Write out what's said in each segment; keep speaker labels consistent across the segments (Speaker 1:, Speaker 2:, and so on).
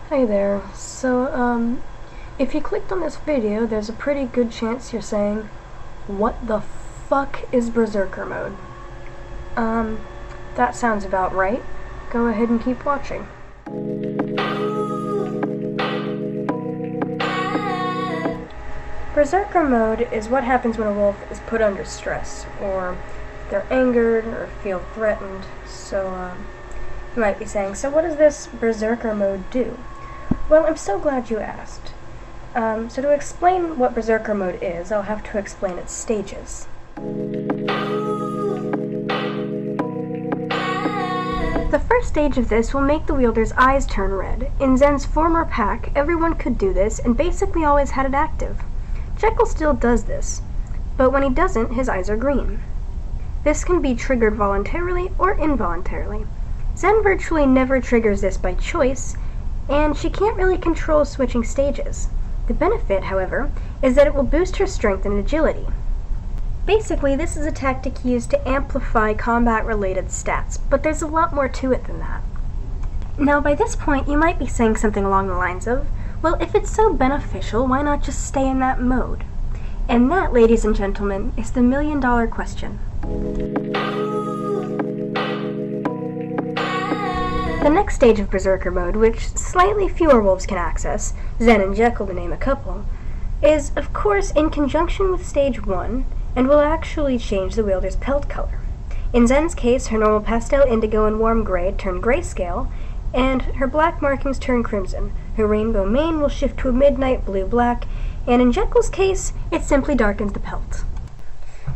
Speaker 1: Hey there. If you clicked on this video, there's a pretty good chance you're saying, what the fuck is Berserker Mode? That sounds about right. Go ahead and keep watching. Berserker Mode is what happens when a wolf is put under stress, or they're angered, or feel threatened. You might be saying, so what does this Berserker Mode do? Well, I'm so glad you asked. So to explain what Berserker Mode is, I'll have to explain its stages. The first stage of this will make the wielder's eyes turn red. In Zen's former pack, everyone could do this and basically always had it active. Jekyll still does this, but when he doesn't, his eyes are green. This can be triggered voluntarily or involuntarily. Zen virtually never triggers this by choice, and she can't really control switching stages. The benefit, however, is that it will boost her strength and agility. Basically, this is a tactic used to amplify combat-related stats, but there's a lot more to it than that. Now, by this point, you might be saying something along the lines of, well, if it's so beneficial, why not just stay in that mode? And that, ladies and gentlemen, is the million-dollar question. The next stage of Berserker Mode, which slightly fewer wolves can access, Zen and Jekyll to name a couple, is, of course, in conjunction with Stage 1, and will actually change the wielder's pelt color. In Zen's case, her normal pastel indigo and warm gray turn grayscale, and her black markings turn crimson. Her rainbow mane will shift to a midnight blue-black, and in Jekyll's case, it simply darkens the pelt.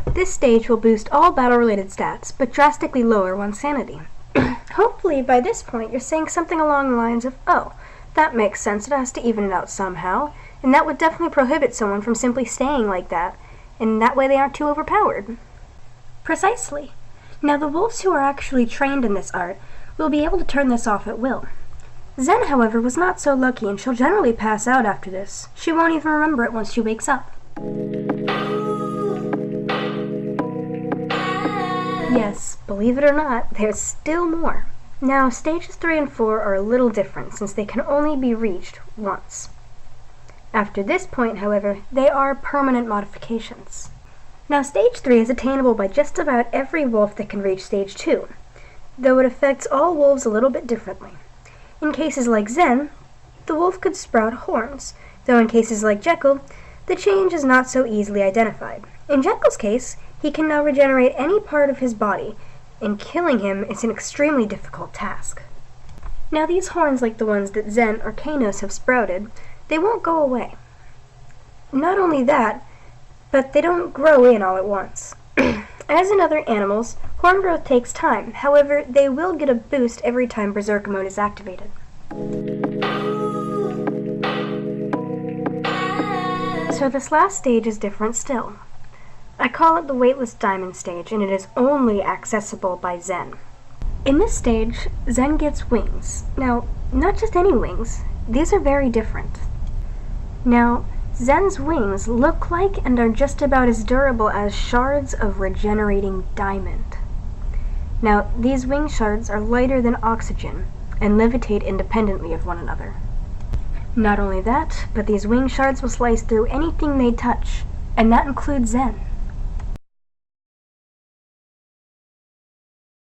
Speaker 1: This stage will boost all battle-related stats, but drastically lower one's sanity. Hopefully, by this point, you're saying something along the lines of, oh, that makes sense, it has to even it out somehow, and that would definitely prohibit someone from simply staying like that, and that way they aren't too overpowered. Precisely. Now, the wolves who are actually trained in this art will be able to turn this off at will. Zen, however, was not so lucky, and she'll generally pass out after this. She won't even remember it once she wakes up. Yes, believe it or not, there's still more. Now, stages 3 and 4 are a little different, since they can only be reached once. After this point, however, they are permanent modifications. Now, stage 3 is attainable by just about every wolf that can reach stage 2, though it affects all wolves a little bit differently. In cases like Zen, the wolf could sprout horns, though in cases like Jekyll, the change is not so easily identified. In Jekyll's case, he can now regenerate any part of his body, and killing him is an extremely difficult task. Now, these horns, like the ones that Zen or Kanos have sprouted, they won't go away. Not only that, but they don't grow in all at once. As in other animals, horn growth takes time. However, they will get a boost every time Berserker Mode is activated. So this last stage is different still. I call it the Weightless Diamond stage, and it is only accessible by Zen. In this stage, Zen gets wings. Now, not just any wings, these are very different. Now, Zen's wings look like and are just about as durable as shards of regenerating diamond. Now, these wing shards are lighter than oxygen and levitate independently of one another. Not only that, but these wing shards will slice through anything they touch, and that includes Zen.